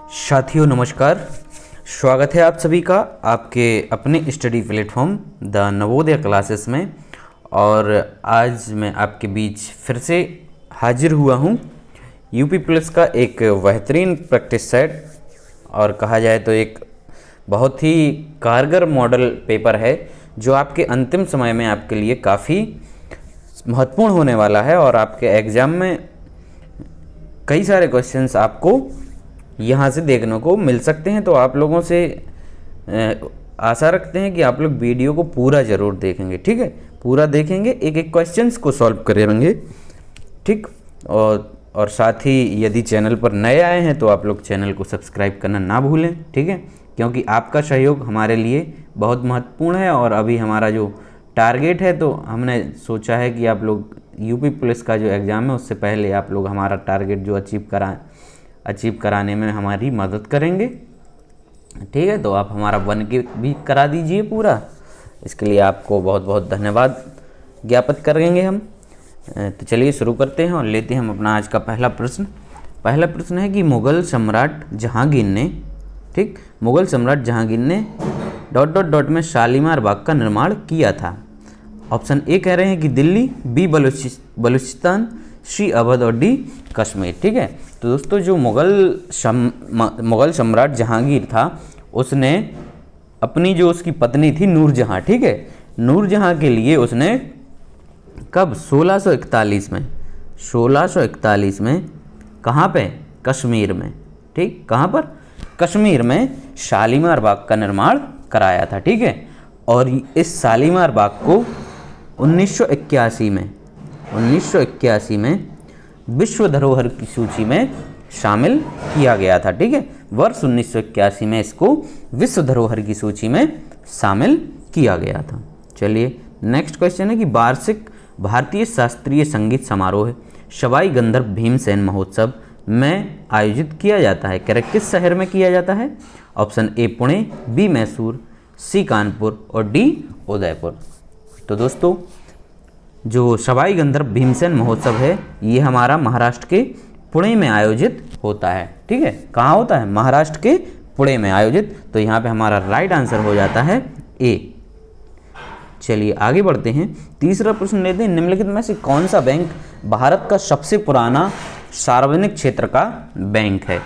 साथियों नमस्कार। स्वागत है आप सभी का आपके अपने study platform the Navodaya classes में। और आज मैं आपके बीच फिर से हाजिर हुआ हूँ यूपी पुलिस का एक बेहतरीन प्रैक्टिस सेट और कहा जाए तो एक बहुत ही कारगर मॉडल पेपर है जो आपके अंतिम समय में आपके लिए काफ़ी महत्वपूर्ण होने वाला है और आपके एग्ज़ाम में कई सारे क्वेश्चंस आपको यहाँ से देखने को मिल सकते हैं। तो आप लोगों से आशा रखते हैं कि आप लोग वीडियो को पूरा ज़रूर देखेंगे, ठीक है। पूरा देखेंगे, एक एक क्वेश्चंस को सॉल्व करेंगे, ठीक। और साथ ही यदि चैनल पर नए आए हैं तो आप लोग चैनल को सब्सक्राइब करना ना भूलें, ठीक है, क्योंकि आपका सहयोग हमारे लिए बहुत महत्वपूर्ण है। और अभी हमारा जो टारगेट है तो हमने सोचा है कि आप लोग यूपी पुलिस का जो एग्ज़ाम है उससे पहले आप लोग हमारा टारगेट जो अचीव कराने में हमारी मदद करेंगे, ठीक है। तो आप हमारा 1K भी करा दीजिए पूरा, इसके लिए आपको बहुत बहुत धन्यवाद ज्ञापित करेंगे हम। तो चलिए शुरू करते हैं और लेते हैं हम अपना आज का पहला प्रश्न। पहला प्रश्न है कि मुग़ल सम्राट जहांगीर ने, ठीक, मुग़ल सम्राट जहांगीर ने ... में शालीमार बाग का निर्माण किया था। ऑप्शन ए कह रहे हैं कि दिल्ली, बी बलूचिस्तान, सी अवध और डी कश्मीर, ठीक है। तो दोस्तों जो मुग़ल सम्राट जहांगीर था उसने अपनी जो उसकी पत्नी थी नूरजहां, ठीक है, नूरजहां के लिए उसने कब 1641 में कहाँ पे, कश्मीर में, ठीक, कहाँ पर, कश्मीर में शालीमार बाग का निर्माण कराया था, ठीक है। और इस शालीमार बाग को 1981 में विश्व धरोहर की सूची में शामिल किया गया था, ठीक है। वर्ष 1981 में इसको विश्व धरोहर की सूची में शामिल किया गया था। चलिए नेक्स्ट क्वेश्चन है कि वार्षिक भारतीय शास्त्रीय संगीत समारोह सवाई गंधर्व भीमसेन महोत्सव में आयोजित किया जाता है, किस शहर में किया जाता है। Option A Pune, B Mysore, C Kanpur और डी उदयपुर। तो दोस्तों जो सवाई गंधर्व भीमसेन महोत्सव है ये हमारा महाराष्ट्र के पुणे में आयोजित होता है, ठीक है। कहाँ होता है, महाराष्ट्र के पुणे में आयोजित। तो यहाँ पे हमारा राइट आंसर हो जाता है ए। चलिए आगे बढ़ते हैं, तीसरा प्रश्न लेते हैं। निम्नलिखित में से कौन सा बैंक भारत का सबसे पुराना सार्वजनिक क्षेत्र का बैंक है।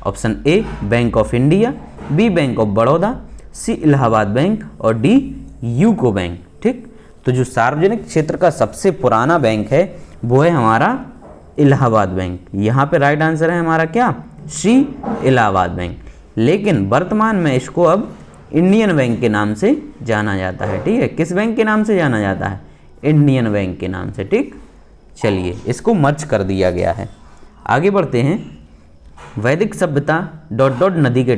Option A bank of India, B bank of Baroda, C Allahabad bank और डी यूको बैंक, ठीक। तो जो सार्वजनिक क्षेत्र का सबसे पुराना बैंक है वो है हमारा इलाहाबाद बैंक। यहाँ पे राइट आंसर है हमारा क्या, सी इलाहाबाद बैंक। लेकिन वर्तमान में इसको अब इंडियन बैंक के नाम से जाना जाता है, ठीक है। किस बैंक के नाम से जाना जाता है, इंडियन बैंक के नाम से, ठीक। चलिए इसको मर्ज कर दिया गया है। आगे बढ़ते हैं। वैदिक सभ्यता ... नदी के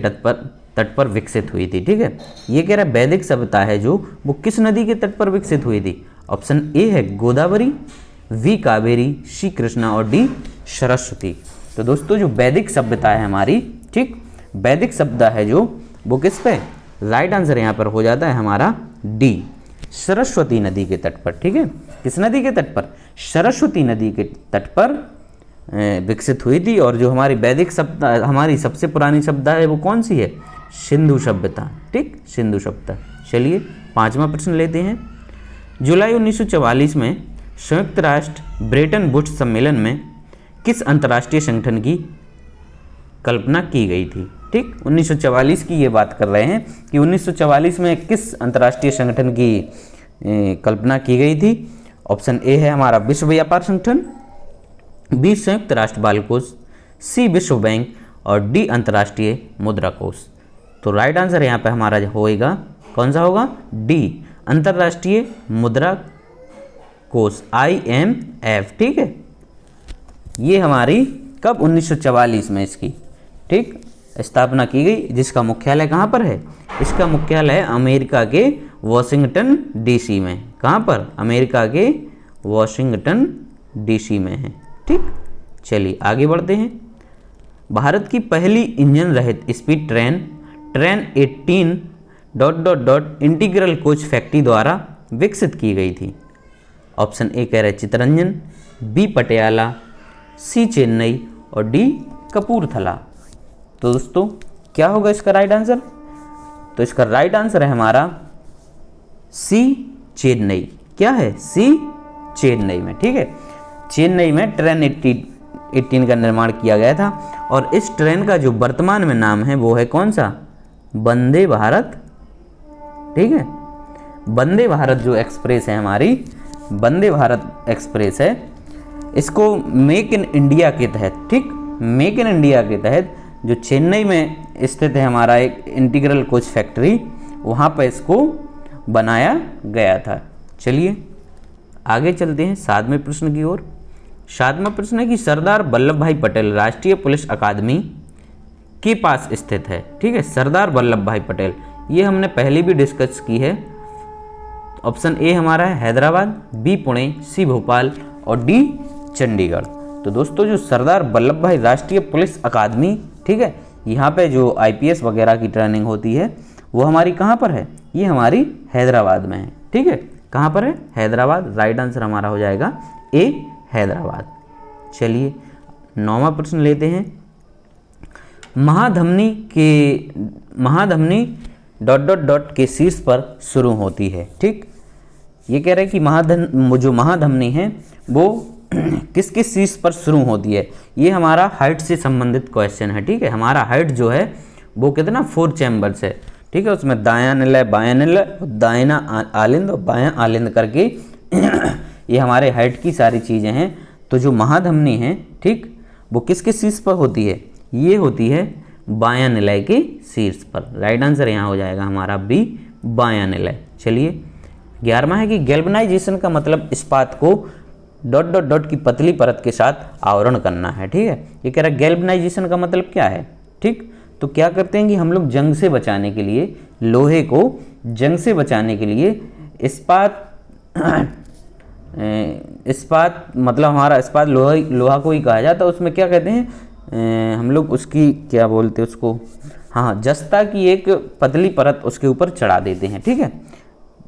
तट पर विकसित हुई थी, ठीक है। ये कह रहा है वैदिक सभ्यता है जो वो किस नदी के तट पर विकसित हुई थी। ऑप्शन ए है गोदावरी, वी कावेरी, सी कृष्णा और डी सरस्वती। तो दोस्तों जो वैदिक सभ्यता है हमारी, ठीक, वैदिक सभ्यता है जो वो किस पे, राइट आंसर यहाँ पर हो जाता है हमारा डी सरस्वती नदी के तट पर, ठीक है। किस नदी के तट पर, सरस्वती नदी के तट पर विकसित हुई थी। और जो हमारी वैदिक सभ्यता, हमारी सबसे पुरानी सभ्यता है वो कौन सी है, सिंधु सभ्यता, ठीक, सिंधु सभ्यता। चलिए पांचवा प्रश्न लेते हैं। जुलाई 1944 में संयुक्त राष्ट्र ब्रेटन वुड्स सम्मेलन में किस अंतर्राष्ट्रीय संगठन की कल्पना की गई थी, ठीक। 1944 की ये बात कर रहे हैं कि 1944 में किस अंतर्राष्ट्रीय संगठन की कल्पना की गई थी। ऑप्शन ए है हमारा विश्व व्यापार संगठन, बी संयुक्त राष्ट्र बाल कोष, सी विश्व बैंक और डी अंतर्राष्ट्रीय मुद्रा कोष। तो राइट आंसर यहाँ पे हमारा होएगा, कौन सा होगा, डी अंतर्राष्ट्रीय मुद्रा कोष, IMF, ठीक है। ये हमारी कब 1944 में इसकी, ठीक, स्थापना की गई, जिसका मुख्यालय कहाँ पर है, इसका मुख्यालय अमेरिका के वॉशिंगटन DC में। कहाँ पर, अमेरिका के वॉशिंगटन DC में है, ठीक। चलिए आगे बढ़ते हैं। भारत की पहली इंजन रहित speed train 18 ... integral coach factory द्वारा विकसित की गई थी। ऑप्शन ए कह रहे चितरंजन, बी पटियाला, सी चेन्नई और डी कपूरथला। तो दोस्तों क्या होगा इसका राइट आंसर? तो इसका राइट आंसर है हमारा सी, चेन्नई। क्या है? सी, चेन्नई में। ठीक है, चेन्नई में ट्रेन 18 का निर्माण किया गया था और इस ट्रेन का जो वर्तमान में नाम है वो है कौन सा? वंदे भारत। ठीक है, वंदे भारत जो एक्सप्रेस है हमारी, वंदे भारत एक्सप्रेस है, इसको मेक इन इंडिया के तहत, ठीक, मेक इन इंडिया के तहत जो चेन्नई में स्थित है हमारा एक इंटीग्रल कोच फैक्ट्री, वहाँ पर इसको बनाया गया था। चलिए आगे चलते हैं 7वें प्रश्न की ओर। 7वां प्रश्न है कि सरदार वल्लभ भाई पटेल राष्ट्रीय पुलिस अकादमी के पास स्थित है। ठीक है, सरदार वल्लभ भाई पटेल, ये हमने पहले भी डिस्कस की है। ऑप्शन ए हमारा है हैदराबाद, बी पुणे, सी भोपाल और डी चंडीगढ़। तो दोस्तों जो सरदार वल्लभ भाई राष्ट्रीय पुलिस अकादमी, ठीक है, यहाँ पे जो आईपीएस वगैरह की ट्रेनिंग होती है वो हमारी कहाँ पर है? ये हमारी हैदराबाद में है। ठीक है, कहाँ पर है? हैदराबाद। राइट आंसर हमारा हो जाएगा ए, हैदराबाद। चलिए 9वां प्रश्न लेते हैं। महाधमनी ... के शीर्ष पर शुरू होती है। ठीक, ये कह रहे हैं कि जो महाधमनी है वो किस किस शीर्ष पर शुरू होती है। ये हमारा हाइट से संबंधित क्वेश्चन है। ठीक है, हमारा हाइट जो है वो कितना 4 चैम्बर्स है। ठीक है, उसमें दायां निलय, बायां निलय, दाहिना आलिंद और बायां आलिंद करके ये हमारे हाइट की सारी चीज़ें हैं। तो जो महाधमनी है, ठीक, वो किस किस शीर्ष पर होती है? ये होती है बायां निलय के शीर्ष पर। राइट आंसर यहाँ हो जाएगा हमारा बी, बायां निलय। चलिए 11वां है कि गैल्वेनाइजेशन का मतलब इस्पात को ... की पतली परत के साथ आवरण करना है। ठीक है, ये कह रहा है गैल्वेनाइजेशन का मतलब क्या है। ठीक, तो क्या करते हैं कि हम लोग जंग से बचाने के लिए, लोहे को जंग से बचाने के लिए इस्पात मतलब हमारा इस्पात लोहा को ही कहा जाता है। उसमें क्या कहते हैं हम लोग, उसकी क्या बोलते हैं उसको, हाँ, जस्ता की एक पतली परत उसके ऊपर चढ़ा देते हैं। ठीक है,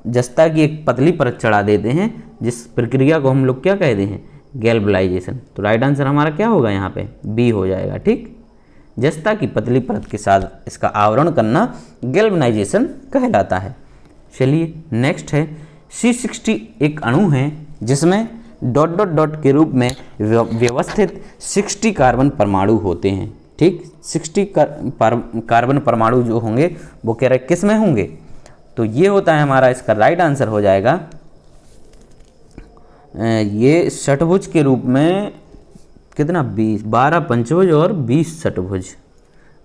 जस्ता की एक पतली परत चढ़ा देते हैं, जिस प्रक्रिया को हम लोग क्या कहते हैं? गैल्वेनाइजेशन। तो राइट आंसर हमारा क्या होगा यहाँ पे? बी हो जाएगा। ठीक, जस्ता की पतली परत के साथ इसका आवरण करना गैल्वेनाइजेशन कहलाता है। चलिए नेक्स्ट है C60 एक अणु है जिसमें ... के रूप में व्यवस्थित 60 कार्बन परमाणु होते हैं। ठीक, 60 कार्बन परमाणु जो होंगे वो कह रहे किस में होंगे? तो ये होता है हमारा, इसका राइट आंसर हो जाएगा ये षटभुज के रूप में कितना 12 पंचभुज और 20 षटभुज।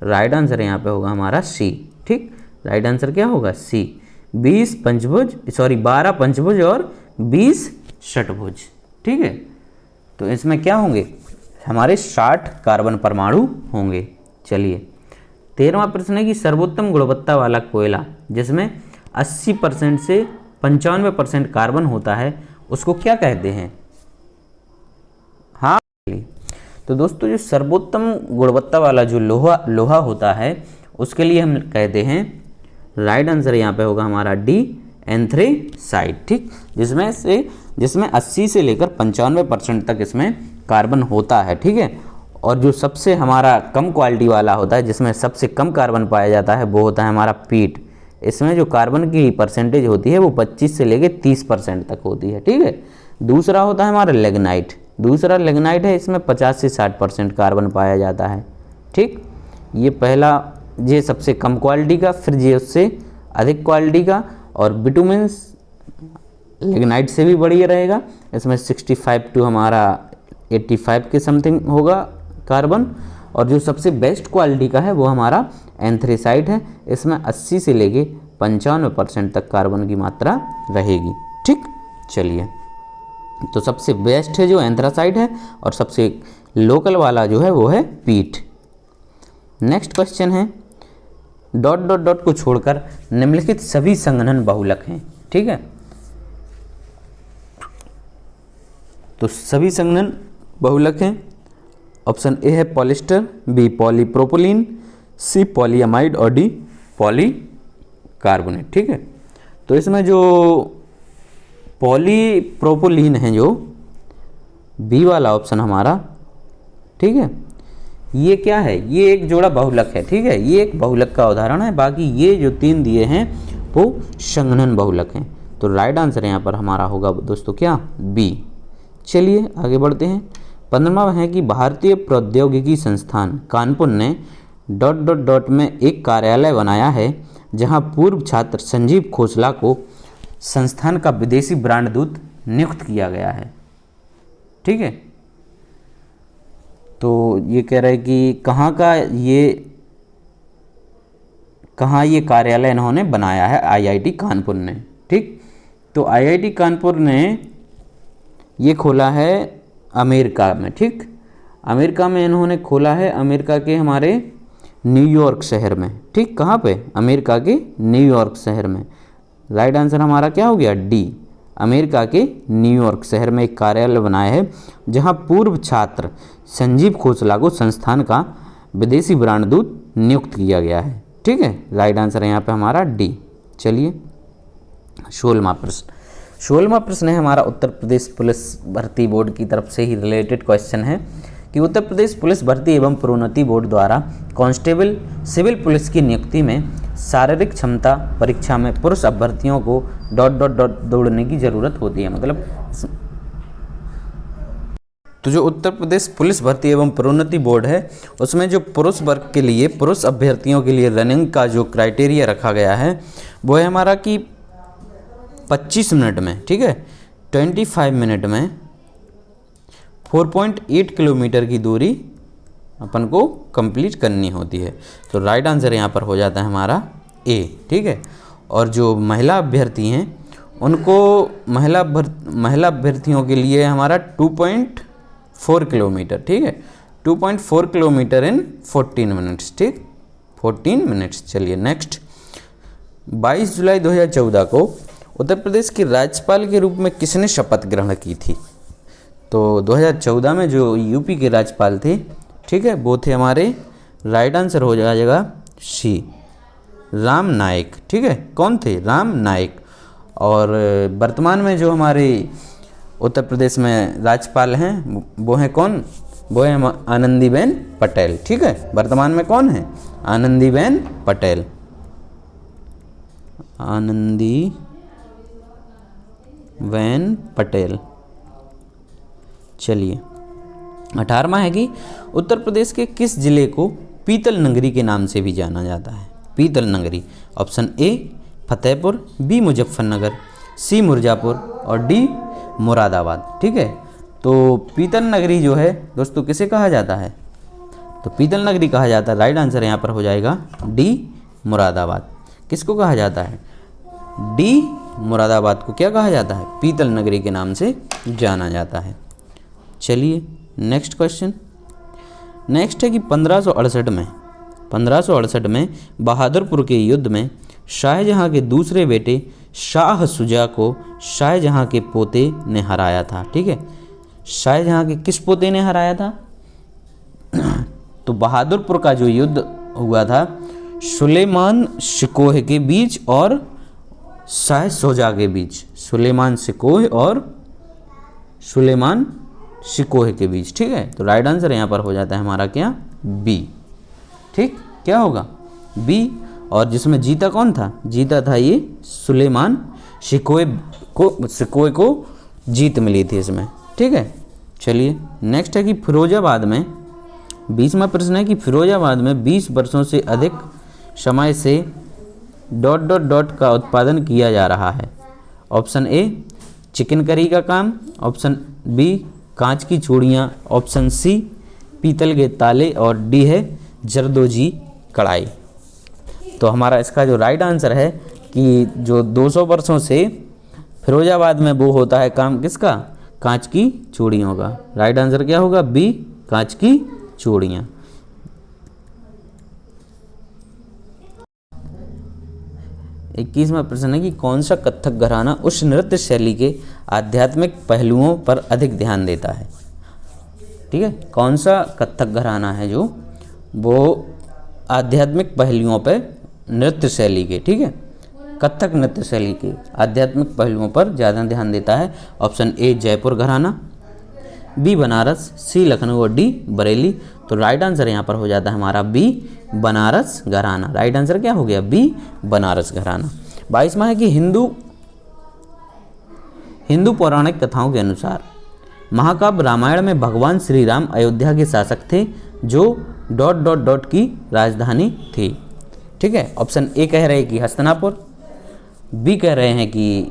राइट आंसर यहाँ पे होगा हमारा सी। ठीक, राइट आंसर क्या होगा? सी, 12 पंचभुज और 20 षटभुज। ठीक है, तो इसमें क्या होंगे? हमारे 60 कार्बन परमाणु होंगे। चलिए 13वां प्रश्न है कि सर्वोत्तम गुणवत्ता वाला कोयला जिसमें 80% से 95% कार्बन होता है उसको क्या कहते हैं? हाँ, तो दोस्तों जो सर्वोत्तम गुणवत्ता वाला जो लोहा होता है उसके लिए हम कहते हैं, राइट आंसर यहाँ पे होगा हमारा डी, एंथ्रेसाइट। ठीक, जिसमें 80 से लेकर 95% तक इसमें कार्बन होता है। ठीक है, और जो सबसे हमारा कम क्वालिटी वाला होता है, जिसमें सबसे कम कार्बन पाया जाता है, वो होता है हमारा पीट। इसमें जो कार्बन की परसेंटेज होती है वो 25 से लेकर 30% तक होती है। ठीक है, दूसरा होता है हमारा लिग्नाइट। दूसरा लिग्नाइट है, इसमें 50 से 60% कार्बन पाया जाता है। ठीक, ये पहला, ये सबसे कम क्वालिटी का, फिर ये उससे अधिक क्वालिटी का, और बिटुमेंस लिग्नाइट से भी बढ़िया रहेगा। इसमें 65 टू हमारा 85 के समथिंग होगा कार्बन, और जो सबसे बेस्ट क्वालिटी का है वो हमारा एंथ्रेसाइट है। इसमें 80 से लेके 95% तक कार्बन की मात्रा रहेगी। ठीक, चलिए तो सबसे बेस्ट है जो एंथ्रासाइट है, और सबसे लोकल वाला जो है वो है पीट। नेक्स्ट क्वेश्चन है, ... को छोड़कर निम्नलिखित सभी संघनन बहुलक हैं। ठीक है, तो सभी संघनन बहुलक हैं। ऑप्शन ए है पॉलिस्टर, बी पॉलीप्रोपिलीन, सी पॉलीअमाइड और डी पॉलीकार्बोनेट। ठीक है, तो इसमें जो पॉलीप्रोपिलीन है, जो बी वाला ऑप्शन हमारा, ठीक है, ये क्या है, ये एक जोड़ा बहुलक है, ठीक है, ये एक बहुलक का उदाहरण है। बाकी ये जो 3 दिए हैं वो संघनन बहुलक हैं। तो राइट आंसर यहाँ पर हमारा होगा दोस्तों क्या, बी। चलिए आगे बढ़ते हैं। 15वां है कि भारतीय प्रौद्योगिकी संस्थान कानपुर ने ... में एक कार्यालय बनाया है जहां पूर्व छात्र संजीव खोसला को संस्थान का विदेशी ब्रांड दूत नियुक्त किया गया है। ठीक है, तो ये कह रहे हैं कि कहाँ ये कार्यालय इन्होंने बनाया है, आईआईटी कानपुर ने। ठीक, तो आईआईटी कानपुर ने ये खोला है अमेरिका में। ठीक, अमेरिका में इन्होंने खोला है, अमेरिका के हमारे न्यूयॉर्क शहर में। ठीक, कहाँ पे, अमेरिका के न्यूयॉर्क शहर में। राइट आंसर हमारा क्या हो गया, डी। अमेरिका के न्यूयॉर्क शहर में एक कार्यालय बनाया है जहां पूर्व छात्र संजीव खोसला को संस्थान का विदेशी ब्रांड दूत नियुक्त किया गया है। ठीक है, राइट आंसर है यहाँ पे हमारा डी। चलिए 16वां प्रश्न। 16वां प्रश्न है हमारा उत्तर प्रदेश पुलिस भर्ती बोर्ड की तरफ से ही रिलेटेड क्वेश्चन है कि उत्तर प्रदेश पुलिस भर्ती एवं प्रोन्नति बोर्ड द्वारा कांस्टेबल सिविल पुलिस की नियुक्ति में शारीरिक क्षमता परीक्षा में पुरुष अभ्यर्थियों को ... दौड़ने की जरूरत होती है। मतलब तो जो उत्तर प्रदेश पुलिस भर्ती एवं प्रोन्नति बोर्ड है उसमें जो पुरुष वर्ग के लिए, पुरुष अभ्यर्थियों के लिए रनिंग का जो क्राइटेरिया रखा गया है वो है हमारा कि 25 मिनट में, ठीक है, 25 मिनट में 4.8 किलोमीटर की दूरी अपन को कंप्लीट करनी होती है। तो राइट आंसर यहाँ पर हो जाता है हमारा ए। ठीक है, और जो महिला अभ्यर्थी हैं उनको महिला अभ्यर्थियों के लिए हमारा 2.4 किलोमीटर, ठीक है, 2.4 किलोमीटर इन 14 मिनट्स। ठीक, 14 मिनट्स। चलिए नेक्स्ट। 22 जुलाई 2014 को उत्तर प्रदेश के राज्यपाल के रूप में किसने शपथ ग्रहण की थी? तो 2014 में जो यूपी के राज्यपाल थे, ठीक है, वो थे हमारे, राइट आंसर हो जाएगा सी, राम नाईक। ठीक है, कौन थे? राम नाईक। और वर्तमान में जो हमारे उत्तर प्रदेश में राज्यपाल हैं वो हैं कौन? वो है आनंदीबेन पटेल। ठीक है, वर्तमान में कौन है? आनंदीबेन पटेल। आनंदीबेन पटेल। चलिए 18वां है कि उत्तर प्रदेश के किस जिले को पीतल नगरी के नाम से भी जाना जाता है? पीतल नगरी। Option A Fatehpur, B Muzaffarnagar, C Mirzapur और डी मुरादाबाद। ठीक है, तो पीतल नगरी जो है दोस्तों किसे कहा जाता है? तो पीतल नगरी कहा जाता है, राइट आंसर यहाँ पर हो जाएगा डी मुरादाबाद। किसको कहा जाता है? डी मुरादाबाद को क्या कहा जाता है? पीतल नगरी के नाम से जाना जाता है। चलिए नेक्स्ट क्वेश्चन। नेक्स्ट है कि 1568 में बहादुरपुर के युद्ध में शाहजहां के दूसरे बेटे शाह शुजा को शाहजहां के पोते ने हराया था। ठीक है, शाहजहां के किस पोते ने हराया था? तो बहादुरपुर का जो युद्ध हुआ था सुलेमान शिकोह के बीच और शाह शुजा के बीच, सुलेमान शिकोह और सुलेमान शिकोह के बीच। ठीक है, तो राइट आंसर यहाँ पर हो जाता है हमारा क्या? बी। ठीक, क्या होगा? बी। और जिसमें जीता कौन था? जीता था ये सुलेमान शिकोह को जीत मिली थी इसमें। ठीक है, चलिए नेक्स्ट है कि फिरोजाबाद में, 20वां प्रश्न है कि फिरोजाबाद में 20 वर्षों से अधिक समय से ... का उत्पादन किया जा रहा है। ऑप्शन ए चिकन करी का काम, ऑप्शन बी कांच की चूड़ियाँ, ऑप्शन सी पीतल के ताले और डी है जरदोजी कढ़ाई। तो हमारा इसका जो राइट आंसर है कि जो 200 वर्षों से फिरोजाबाद में वो होता है काम किसका? कांच की चूड़ियों का। राइट आंसर क्या होगा? बी, कांच की चूड़ियाँ। इक्कीसवां प्रश्न है कि कौन सा कथक घराना उस नृत्य शैली के आध्यात्मिक पहलुओं पर अधिक ध्यान देता है? ठीक है, कौन सा कथक घराना है जो वो आध्यात्मिक पहलुओं पर नृत्य शैली के, ठीक है, कथक नृत्य शैली के आध्यात्मिक पहलुओं पर ज़्यादा ध्यान देता है? ऑप्शन ए जयपुर घराना, बी बनारस, सी लखनऊ और डी बरेली। तो राइट आंसर यहाँ पर हो जाता है हमारा बी बनारस घराना। राइट आंसर क्या हो गया? बी बनारस घराना। 22वां है कि हिंदू पौराणिक कथाओं के अनुसार महाकाव्य रामायण में भगवान श्री राम अयोध्या के शासक थे जो ... की राजधानी थी। ठीक है, ऑप्शन ए कह रहे हैं कि हस्तिनापुर, बी कह रहे हैं कि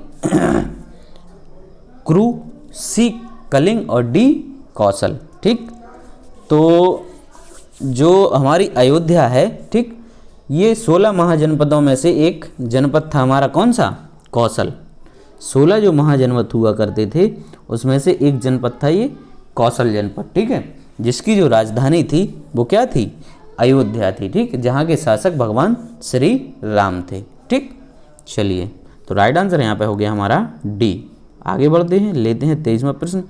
क्रू, सी कलिंग और डी कौशल। ठीक, तो जो हमारी अयोध्या है, ठीक, ये 16 महाजनपदों में से एक जनपद था हमारा, कौन सा? कौशल। 16 जो महाजनपद हुआ करते थे उसमें से एक जनपद था ये कौशल जनपद। ठीक है, जिसकी जो राजधानी थी वो क्या थी? अयोध्या थी। ठीक, जहाँ के शासक भगवान श्री राम थे। ठीक, चलिए, तो राइट आंसर यहाँ पे हो गया हमारा डी। आगे बढ़ते हैं, लेते हैं 23वां प्रश्न।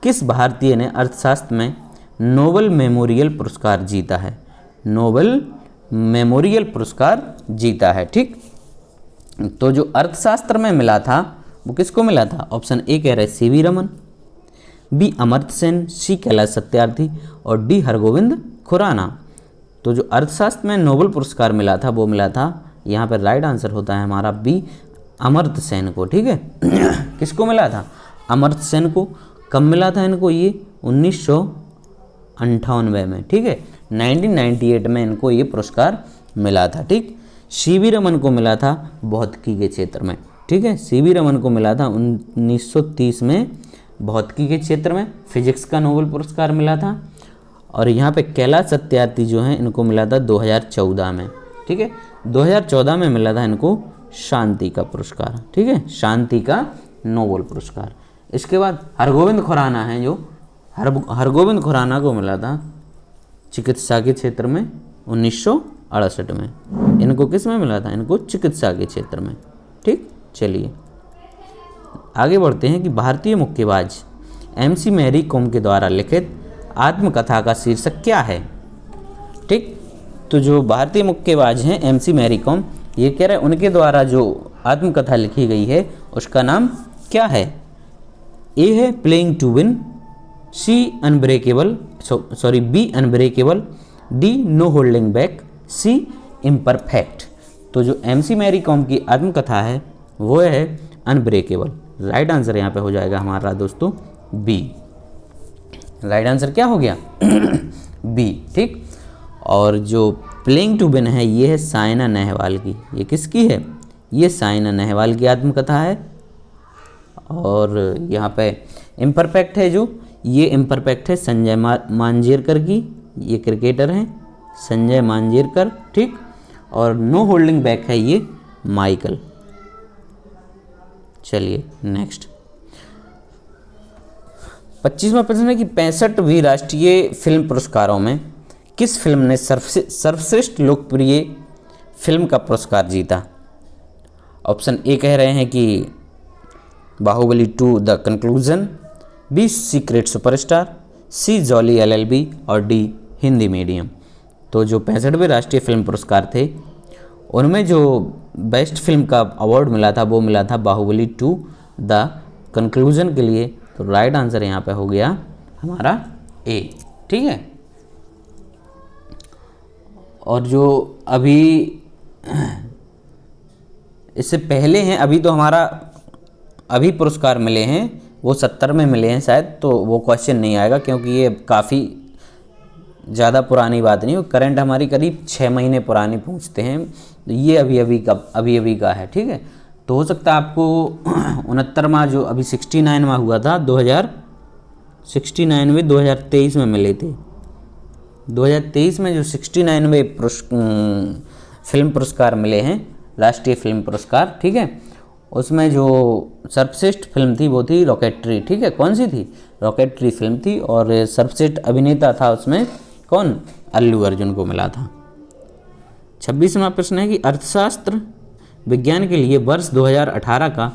किस भारतीय ने अर्थशास्त्र में नोबेल मेमोरियल पुरस्कार जीता है? नोबेल मेमोरियल पुरस्कार जीता है। ठीक, तो जो अर्थशास्त्र में मिला था वो किसको मिला था? ऑप्शन ए कह रहे सीवी रमन, बी अमर्त्य सेन, सी कैलाश सत्यार्थी और डी हरगोविंद खुराना। तो जो अर्थशास्त्र में नोबेल पुरस्कार मिला था वो मिला था, यहाँ पर राइट आंसर होता है हमारा बी अमर्त्य सेन को। ठीक है, किसको मिला था? अमर्त्य सेन को। कब मिला था इनको? ये 1998 में। ठीक है, 1998 में इनको ये पुरस्कार मिला था। ठीक, सीवी रमन को मिला था भौतिकी के क्षेत्र में। ठीक है, सीवी रमन को मिला था 1930 में भौतिकी के क्षेत्र में, फिजिक्स का नोबेल पुरस्कार मिला था। और यहाँ पे कैलाश सत्यार्थी जो हैं इनको मिला था 2014 में। ठीक है, 2014 में मिला था इनको शांति का पुरस्कार। ठीक है, शांति का नोबेल पुरस्कार। इसके बाद हरगोविंद खुराना हैं जो हरगोविंद खुराना को मिला था चिकित्सा के क्षेत्र में 1968 में। इनको किस में मिला था? इनको चिकित्सा के क्षेत्र में। ठीक, चलिए आगे बढ़ते हैं कि भारतीय मुक्केबाज MC मैरी कॉम के द्वारा लिखित आत्मकथा का शीर्षक क्या है? ठीक, तो जो भारतीय मुक्केबाज हैं MC मैरी कॉम, ये कह रहे हैं उनके द्वारा जो आत्मकथा लिखी गई है उसका नाम क्या है? ए है playing to win, B unbreakable, D no holding back, C imperfect. तो जो MC मैरी कॉम की आत्मकथा है वो है अनब्रेकेबल। राइट आंसर यहाँ पे हो जाएगा हमारा दोस्तों बी। राइट आंसर क्या हो गया? बी। ठीक, और जो प्लेइंग टू विन है ये है साइना नेहवाल की। ये किसकी है? ये साइना नेहवाल की आत्मकथा है। और यहाँ पे इम्परफेक्ट है जो, ये इम्परफेक्ट है संजय मांजरेकर की, ये क्रिकेटर हैं संजय मांजरेकर। ठीक, और नो होल्डिंग बैक है ये माइकल। चलिए नेक्स्ट 25वां प्रश्न है कि 65वीं राष्ट्रीय फिल्म पुरस्कारों में किस फिल्म ने सर्वश्रेष्ठ लोकप्रिय फिल्म का पुरस्कार जीता? ऑप्शन ए कह रहे हैं कि Baahubali 2 The Conclusion, B Secret Superstar, C Jolly LLB और डी हिंदी मीडियम। तो जो 65वें राष्ट्रीय फिल्म पुरस्कार थे उनमें जो बेस्ट फिल्म का अवार्ड मिला था वो मिला था बाहुबली 2 द कंक्लूजन के लिए। तो राइट आंसर यहाँ पे हो गया हमारा ए। ठीक है, और जो अभी इससे पहले हैं, अभी तो हमारा अभी पुरस्कार मिले हैं वो 70 में मिले हैं शायद, तो वो क्वेश्चन नहीं आएगा क्योंकि ये काफ़ी ज़्यादा पुरानी बात नहीं है। करंट हमारी करीब 6 महीने पुरानी पहुँचते हैं, ये अभी का है। ठीक है, तो हो सकता है आपको 69वां जो अभी 69वां हुआ था 2023 में मिले थे। 2023 में जो 69वें फिल्म पुरस्कार मिले हैं, राष्ट्रीय फिल्म पुरस्कार। ठीक है, उसमें जो सर्वश्रेष्ठ फिल्म थी वो थी रॉकेटरी। ठीक है, कौन सी थी? रॉकेटरी फिल्म थी। और सर्वश्रेष्ठ अभिनेता था उसमें कौन? अल्लू अर्जुन को मिला था। 26वां प्रश्न है कि अर्थशास्त्र विज्ञान के लिए वर्ष 2018 का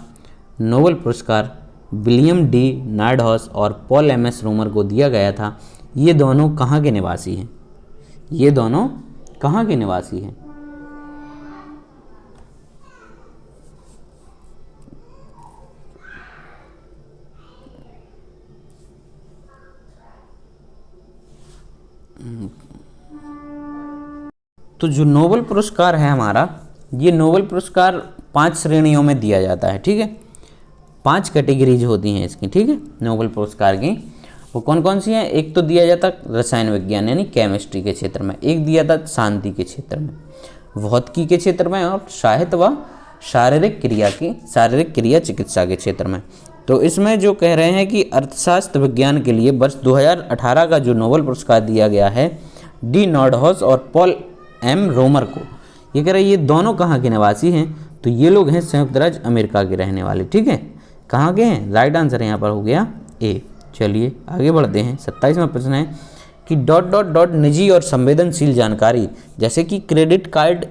नोबेल पुरस्कार विलियम डी नार्डहॉस और पॉल MS रोमर को दिया गया था। ये दोनों कहाँ के निवासी हैं? ये दोनों कहाँ के निवासी हैं? तो जो नोबेल पुरस्कार है हमारा, ये नोबेल पुरस्कार 5 श्रेणियों में दिया जाता है, ठीक है। 5 कैटेगरीज होती हैं इसकी, ठीक है, नोबेल पुरस्कार की। वो कौन कौन सी हैं? एक तो दिया जाता रसायन विज्ञान यानी केमिस्ट्री के क्षेत्र में, एक दिया था शांति के क्षेत्र में, भौतिकी के क्षेत्र में, और साहित्य व शारीरिक क्रिया चिकित्सा के क्षेत्र में। तो इसमें जो कह रहे हैं कि अर्थशास्त्र विज्ञान के लिए वर्ष 2018 का जो नोबेल पुरस्कार दिया गया है डी नॉर्डहॉस और पॉल एम रोमर को। ये कह रहे हैं ये दोनों कहाँ के निवासी हैं? तो ये लोग हैं संयुक्त राज्य अमेरिका के रहने वाले, ठीक है। कहाँ के हैं? राइट आंसर यहाँ पर हो गया ए। चलिए आगे बढ़ते हैं। 27वां प्रश्न है कि ... निजी और संवेदनशील जानकारी जैसे कि क्रेडिट कार्ड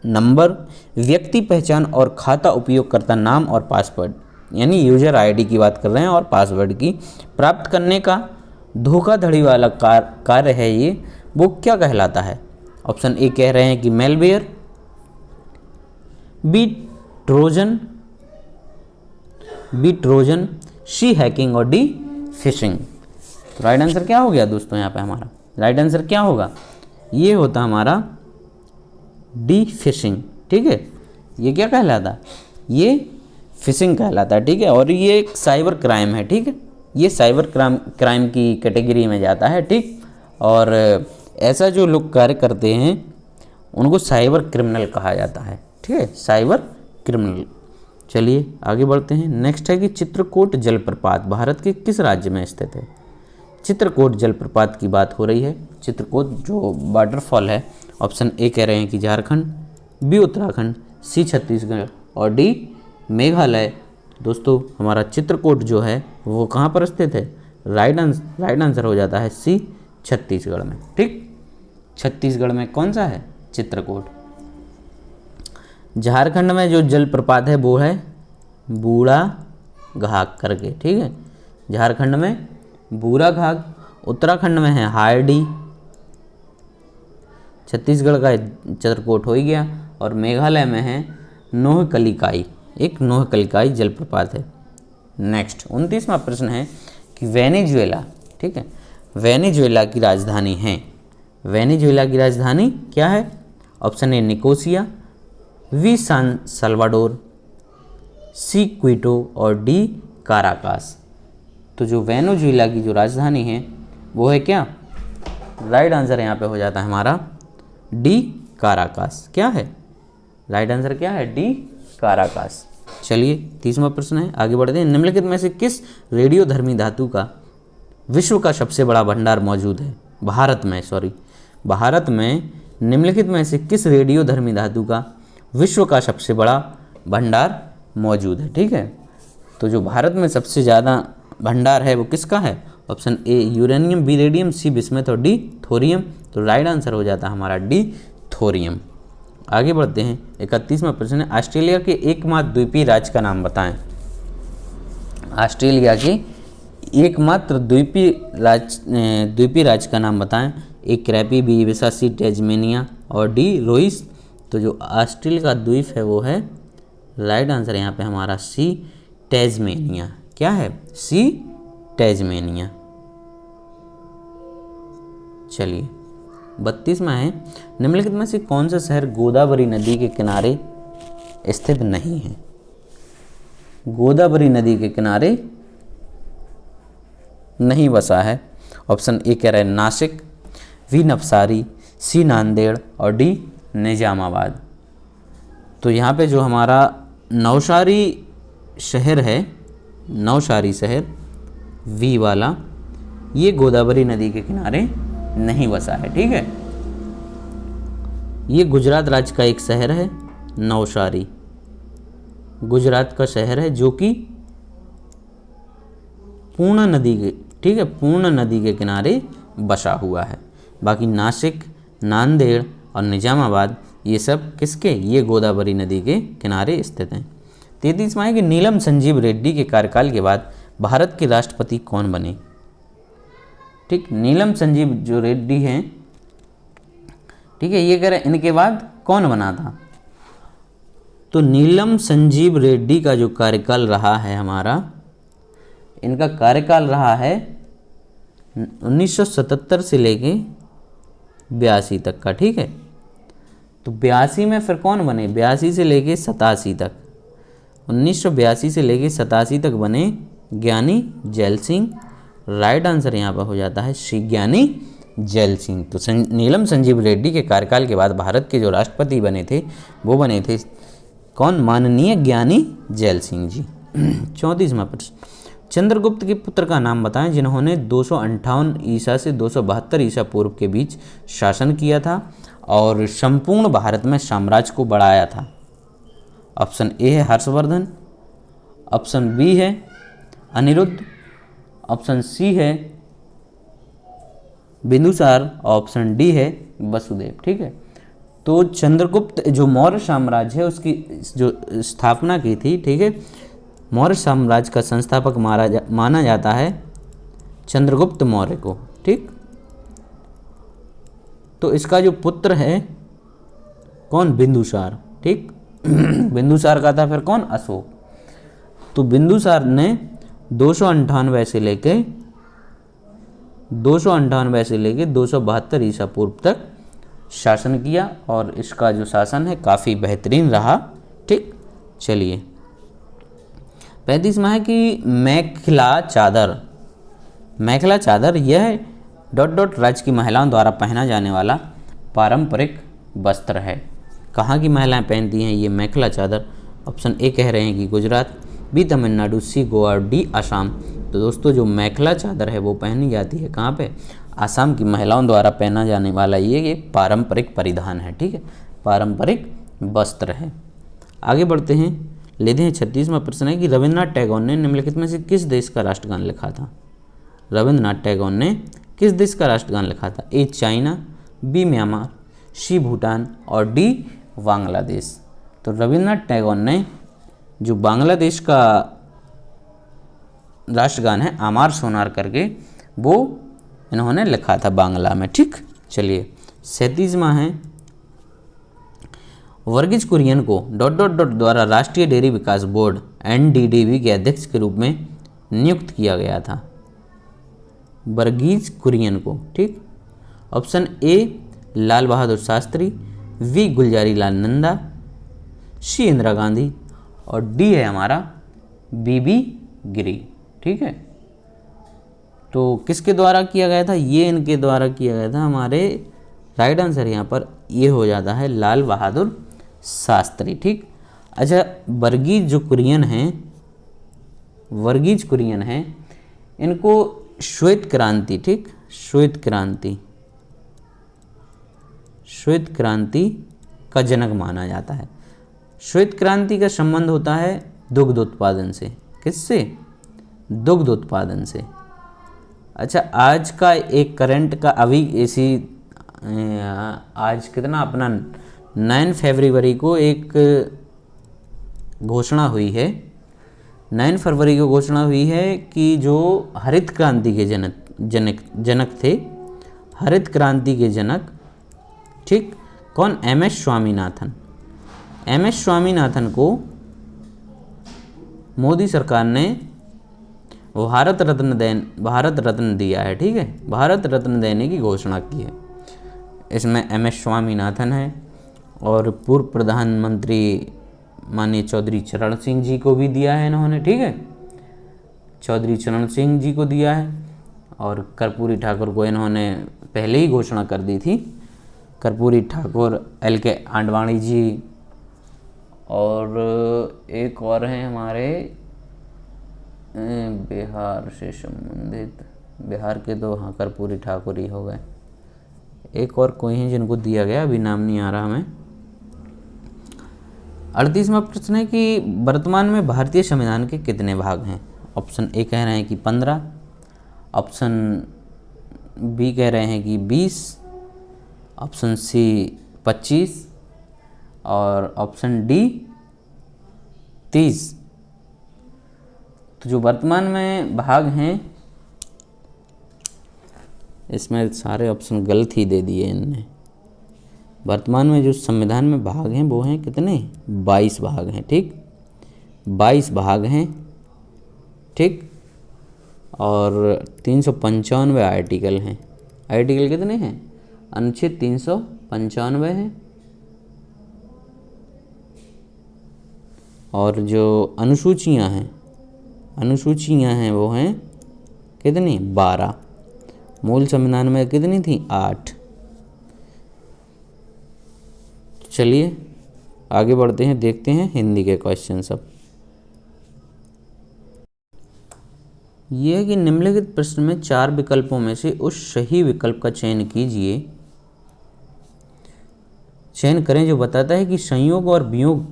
नंबर, व्यक्ति पहचान और खाता उपयोगकर्ता नाम और पासवर्ड यानी यूजर आईडी की बात कर रहे हैं और पासवर्ड की प्राप्त करने का धोखाधड़ी वाला कार्य है, ये वो क्या कहलाता है? ऑप्शन ए कह रहे हैं कि मेलवेयर, बी ट्रोजन, सी हैकिंग और डी फिशिंग। तो राइट आंसर क्या हो गया दोस्तों? यहाँ पे हमारा राइट आंसर क्या होगा? ये होता हमारा डी फिशिंग, ठीक है। ये क्या कहलाता? ये फिशिंग कहलाता है, ठीक है। और ये एक साइबर क्राइम है, ठीक है। ये साइबर क्राइम की कैटेगरी में जाता है, ठीक। और ऐसा जो लोग कार्य करते हैं उनको साइबर क्रिमिनल कहा जाता है, ठीक है, साइबर क्रिमिनल। चलिए आगे बढ़ते हैं। नेक्स्ट है कि चित्रकूट जलप्रपात भारत के किस राज्य में स्थित है? चित्रकूट जलप्रपात की बात हो रही है। चित्रकूट जो वाटरफॉल है, ऑप्शन ए कह रहे हैं कि झारखंड, बी उत्तराखंड, सी छत्तीसगढ़ और डी मेघालय। दोस्तों हमारा चित्रकूट जो है वो कहाँ पर स्थित है? राइट आंसर हो जाता है सी छत्तीसगढ़ में, ठीक। छत्तीसगढ़ में कौन सा है? चित्रकूट। झारखंड में जो जलप्रपात है वो है बूढ़ा घाघ करके, ठीक है। झारखंड में बूढ़ा घाघ, उत्तराखंड में है हारडी, छत्तीसगढ़ का चित्रकूट हो ही गया, और मेघालय में है नोहकलिकाई, एक नोहकलिकाई जलप्रपात है। नेक्स्ट 29वां प्रश्न है कि वेनेजुएला, ठीक है, वेनेजुएला की राजधानी है। वेनेजुएला की राजधानी क्या है? ऑप्शन ए निकोसिया, बी सान सल्वाडोर, सी क्विटो और डी काराकास। तो जो वेनेजुएला की जो राजधानी है वो है क्या? राइट आंसर यहाँ पे हो जाता है हमारा डी काराकास। क्या है राइट आंसर? क्या है? D Caracas. चलिए 30वां प्रश्न है, आगे बढ़ते हैं। निम्नलिखित में से किस रेडियोधर्मी धातु का विश्व का सबसे बड़ा भंडार मौजूद है? भारत में निम्नलिखित में से किस रेडियोधर्मी धातु का विश्व का सबसे बड़ा भंडार मौजूद है? ठीक है, तो जो भारत में सबसे ज़्यादा भंडार है वो किसका है? Option A uranium, B radium, C bismuth और डी थोरियम। तो राइट आंसर हो जाता है हमारा डी थोरियम। आगे बढ़ते हैं। 31वां प्रश्न है, ऑस्ट्रेलिया के एकमात्र द्वीपीय राज्य का नाम बताएं। ऑस्ट्रेलिया के एकमात्र द्वीपीय राज्य का नाम बताएं। ए क्रैपी, बी विसा, सी टेजमेनिया और डी रोइस। तो जो ऑस्ट्रेलिया का द्वीप है वो है, राइट आंसर यहाँ पे हमारा सी टेजमेनिया। क्या है? सी टेजमेनिया। चलिए 32वां है, निम्नलिखित में से कौन सा शहर गोदावरी नदी के किनारे स्थित नहीं है? गोदावरी नदी के किनारे नहीं बसा है। ऑप्शन ए कह रहा है नासिक, बी नवसारी, सी नांदेड़ और डी निजामाबाद। तो यहाँ पे जो हमारा नवसारी शहर है, नवसारी शहर वी वाला, ये गोदावरी नदी के किनारे नहीं बसा है। ठीक है, ये गुजरात राज्य का एक शहर है। नवसारी गुजरात का शहर है जो कि पूर्णा नदी के, ठीक है, पूर्णा नदी के किनारे बसा हुआ है। बाकी नासिक, नांदेड़ और निजामाबाद ये सब किसके? ये गोदावरी नदी के किनारे स्थित हैं। 33वां है कि नीलम संजीव रेड्डी के कार्यकाल के बाद भारत के राष्ट्रपति कौन बने? ठीक, नीलम संजीव जो रेड्डी हैं, ठीक है, ये कह रहे इनके बाद कौन बना था? तो नीलम संजीव रेड्डी का जो कार्यकाल रहा है हमारा, इनका कार्यकाल रहा है 1977 से लेके 82 तक का। ठीक है, तो 82 में फिर कौन बने, 82 से लेके 87 तक, 1982 से लेके 87 तक बने ज्ञानी जैल सिंह। राइट आंसर यहाँ पर हो जाता है श्री ज्ञानी जैल सिंह। तो नीलम संजीव रेड्डी के कार्यकाल के बाद भारत के जो राष्ट्रपति बने थे वो बने थे कौन, माननीय ज्ञानी जैल सिंह जी। 34वां प्रश्न, चंद्रगुप्त के पुत्र का नाम बताएं जिन्होंने 258 ईसा से 272 ईसा पूर्व के बीच शासन किया था और संपूर्ण भारत में साम्राज्य को बढ़ाया था। ऑप्शन ए है हर्षवर्धन, ऑप्शन बी है अनिरुद्ध, ऑप्शन सी है बिंदुसार, ऑप्शन डी है वसुदेव। ठीक है, तो चंद्रगुप्त जो मौर्य साम्राज्य है उसकी जो स्थापना की थी, ठीक है, मौर्य साम्राज्य का संस्थापक माना जाता है चंद्रगुप्त मौर्य को। ठीक, तो इसका जो पुत्र है कौन, बिंदुसार। ठीक, बिंदुसार का था फिर कौन, अशोक। तो बिंदुसार ने 298 से लेके 272 ईसा पूर्व तक शासन किया और इसका जो शासन है काफ़ी बेहतरीन रहा। ठीक, चलिए 35वां है कि मेखला चादर, मेखला चादर यह ... राज्य की महिलाओं द्वारा पहना जाने वाला पारंपरिक वस्त्र है। कहाँ की महिलाएं पहनती हैं ये मेखला चादर? ऑप्शन ए कह रहे हैं कि गुजरात, बी तमिलनाडु, सी गोवा, डी असम। तो दोस्तों जो मेखला चादर है वो पहनी जाती है कहाँ पे, असम की महिलाओं द्वारा पहना जाने वाला ये पारंपरिक परिधान है। ठीक है, पारंपरिक वस्त्र है। आगे बढ़ते हैं, लेते हैं 36वां प्रश्न है कि रविन्द्रनाथ टैगोर ने निम्नलिखित में से किस देश का राष्ट्रगान लिखा था? रविन्द्रनाथ टैगोर ने किस देश का राष्ट्रगान लिखा था? ए चाइना, बी म्यांमार, सी भूटान और डी बांग्लादेश। तो रविन्द्रनाथ टैगोर ने जो बांग्लादेश का राष्ट्रगान है आमार सोनार करके वो इन्होंने लिखा था बांग्ला में। ठीक, चलिए 37वां है, वर्गीज कुरियन को ... द्वारा राष्ट्रीय डेयरी विकास बोर्ड NDDB के अध्यक्ष के रूप में नियुक्त किया गया था। वर्गीज कुरियन को। ठीक, option A Lal Bahadur Shastri, B Gulzari Lal Nanda, C Indira Gandhi और डी है हमारा बीबी गिरी। ठीक है, तो किसके द्वारा किया गया था? ये इनके द्वारा किया गया था हमारे। राइट आंसर यहाँ पर ये हो जाता है लाल बहादुर शास्त्री। ठीक, अच्छा वर्गीज जो कुरियन हैं, वर्गीज कुरियन हैं, इनको श्वेत क्रांति, ठीक, श्वेत क्रांति का जनक माना जाता है। श्वेत क्रांति का संबंध होता है दुग्ध उत्पादन से। किससे? दुग्ध उत्पादन से। अच्छा आज का एक करंट का अभी इसी आज कितना अपना 9 फरवरी को एक घोषणा हुई है, 9 फरवरी को घोषणा हुई है कि जो हरित क्रांति के जनक थे, हरित क्रांति के जनक, ठीक, कौन? MS स्वामीनाथन। MS स्वामीनाथन को मोदी सरकार ने भारत रत्न दिया है। ठीक है, भारत रत्न देने की घोषणा की है। इसमें MS स्वामीनाथन है और पूर्व प्रधानमंत्री माननीय चौधरी चरण सिंह जी को भी दिया है इन्होंने। ठीक है, चौधरी चरण सिंह जी को दिया है और कर्पूरी ठाकुर को इन्होंने पहले ही घोषणा कर दी थी। कर्पूरी ठाकुर, LK आडवाणी जी और एक और हैं हमारे बिहार से संबंधित, बिहार के तो हाँ कर्पूरी ठाकुर ही हो गए, एक और कोई हैं जिनको दिया गया, अभी नाम नहीं आ रहा हमें। 38वां प्रश्न है कि वर्तमान में भारतीय संविधान के कितने भाग हैं? ऑप्शन ए कह रहे हैं कि 15, ऑप्शन बी कह रहे हैं कि 20, ऑप्शन सी 25 और ऑप्शन डी 30। तो जो वर्तमान में भाग हैं, इसमें सारे ऑप्शन गलत ही दे दिए इनने। वर्तमान में जो संविधान में भाग हैं वो हैं कितने? 22 भाग हैं। ठीक, 22 भाग हैं। ठीक, और 395 आर्टिकल हैं। आर्टिकल कितने हैं? अनुच्छेद 395 है और जो अनुसूचियाँ हैं वो हैं कितनी, 12। मूल संविधान में कितनी थी, 8। चलिए आगे बढ़ते हैं, देखते हैं हिंदी के क्वेश्चन सब। ये है कि निम्नलिखित प्रश्न में 4 विकल्पों में से उस सही विकल्प का चयन कीजिए, चयन करें जो बताता है कि संयोग और वियोग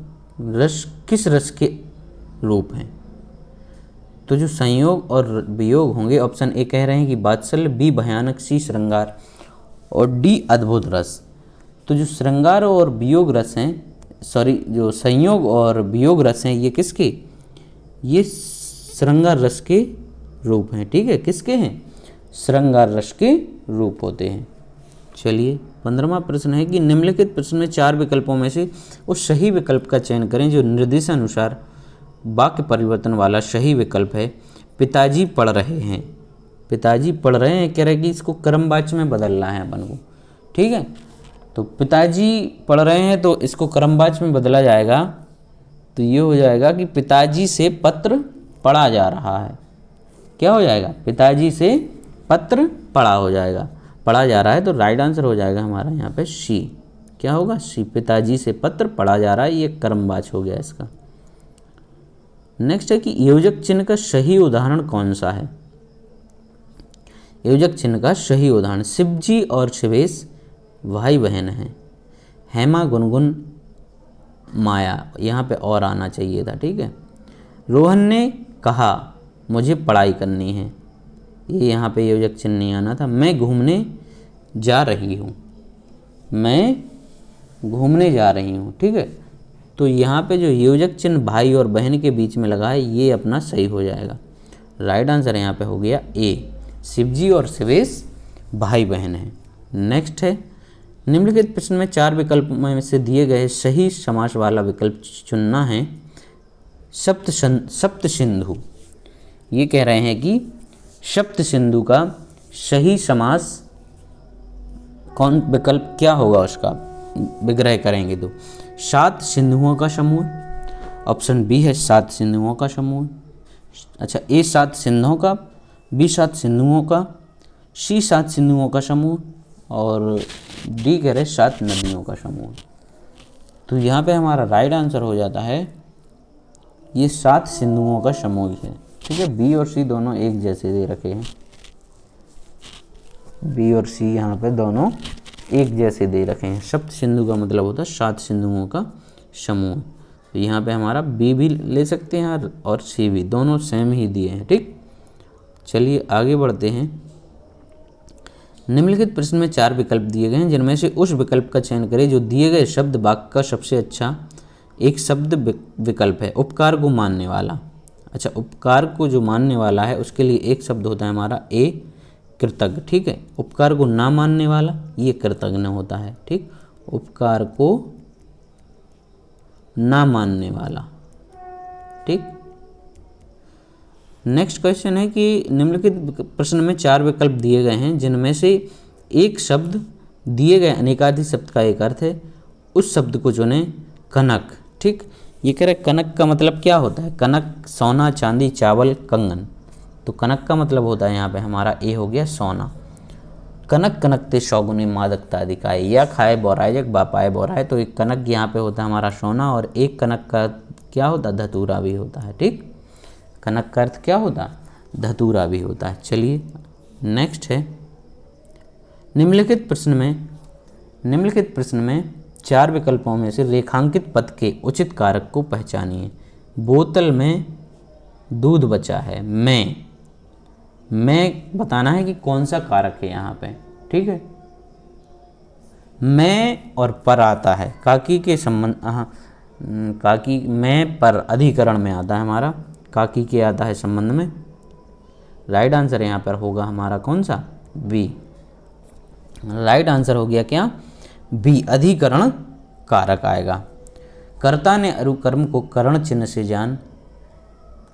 रस किस रस के रूप हैं। तो जो संयोग और वियोग होंगे, ऑप्शन ए कह रहे हैं कि वात्सल्य, बी भयानक, सी श्रृंगार और डी अद्भुत रस। तो जो श्रृंगार और वियोग रस हैं, जो संयोग और वियोग रस हैं, ये किसके, ये श्रृंगार रस के रूप हैं। ठीक है, किसके हैं, श्रृंगार रस के रूप होते हैं। चलिए 15वां प्रश्न है कि निम्नलिखित प्रश्न में 4 विकल्पों में से उस सही विकल्प का चयन करें जो निर्देशानुसार वाक्य परिवर्तन वाला सही विकल्प है। पिताजी पढ़ रहे हैं, पिताजी पढ़ रहे हैं कह रहे हैं कि इसको क्रमवाच्य में बदलना है अपन को। ठीक है, तो पिताजी पढ़ रहे हैं तो इसको क्रमवाच्य में बदला जाएगा, तो ये हो जाएगा कि पिताजी से पत्र पढ़ा जा रहा है। क्या हो जाएगा, पिताजी से पत्र पढ़ा जा रहा है। तो राइट आंसर हो जाएगा हमारा यहाँ पे सी। क्या होगा, सी, पिताजी से पत्र पढ़ा जा रहा है, ये कर्मवाच्य हो गया इसका। नेक्स्ट है कि योजक चिन्ह का सही उदाहरण कौन सा है। योजक चिन्ह का सही उदाहरण, शिवजी और शिवेश भाई बहन हैं। हेमा, गुनगुन, माया, यहाँ पे और आना चाहिए था। ठीक है, रोहन ने कहा मुझे पढ़ाई करनी है, ये यहाँ पे योजक चिन्ह नहीं आना था। मैं घूमने जा रही हूँ, मैं घूमने जा रही हूँ। ठीक है, तो यहाँ पे जो योजक चिन्ह भाई और बहन के बीच में लगा है, ये अपना सही हो जाएगा। राइट आंसर यहाँ पे हो गया ए, शिवजी और शिवेश भाई बहन हैं। नेक्स्ट है, निम्नलिखित प्रश्न में 4 विकल्प में से दिए गए सही समास वाला विकल्प चुनना है। सप्त सिंधु, ये कह रहे हैं कि सप्त सिंधु का सही समास कौन विकल्प क्या होगा, उसका विग्रह करेंगे तो 7 सिंधुओं का समूह। ऑप्शन बी है 7 सिंधुओं का समूह। अच्छा, ए 7 सिंधुओं का, बी 7 सिंधुओं का, सी 7 सिंधुओं का समूह और डी कह रहे 7 नदियों का समूह। तो यहाँ पे हमारा राइट आंसर हो जाता है ये 7 सिंधुओं का समूह है। ठीक है, बी और सी दोनों एक जैसे दे रखे हैं, बी और सी यहाँ पे दोनों एक जैसे दे रखे हैं। सप्त सिंधु का मतलब होता है 7 सिंधुओं का समूह। तो यहाँ पे हमारा बी भी ले सकते हैं और सी भी, दोनों सेम ही दिए हैं। ठीक, चलिए आगे बढ़ते हैं। निम्नलिखित प्रश्न में 4 विकल्प दिए गए हैं, जिनमें से उस विकल्प का चयन करें जो दिए गए शब्द वाक्य का सबसे अच्छा एक शब्द विकल्प है। उपकार को मानने वाला, अच्छा उपकार को जो मानने वाला है उसके लिए एक शब्द होता है हमारा ए, कृतज्ञ। ठीक है, उपकार को ना मानने वाला ये कृतज्ञ होता है। ठीक, उपकार को ना मानने वाला। ठीक, नेक्स्ट क्वेश्चन है कि निम्नलिखित प्रश्न में 4 विकल्प दिए गए हैं, जिनमें से एक शब्द दिए गए अनेकाधिक शब्द का एक अर्थ है, उस शब्द को चुने। कनक, ठीक, ये कह रहे कनक का मतलब क्या होता है, कनक सोना, चांदी, चावल, कंगन। तो कनक का मतलब होता है यहाँ पे हमारा ए हो गया सोना। कनक कनकते सौगुनी मादकता अधिकाय, या खाए बोराए जग बापाए बोराए। तो एक कनक यहाँ पे होता है हमारा सोना और एक कनक का क्या होता है, धतूरा भी होता है। ठीक, कनक का अर्थ क्या होता है, धतूरा भी होता है। चलिए नेक्स्ट है, निम्नलिखित प्रश्न में 4 विकल्पों में से रेखांकित पद के उचित कारक को पहचानिए। बोतल में दूध बचा है, मैं बताना है कि कौन सा कारक है यहाँ पे। ठीक है, मैं और पर आता है, काकी के संबंध, काकी मैं पर अधिकरण में आता है हमारा, काकी के आता है संबंध में। राइट आंसर यहाँ पर होगा हमारा कौन सा, बी। राइट आंसर हो गया क्या, बी, अधिकरण कारक आएगा। कर्ता ने अनुकर्म को करण चिन्ह से जान।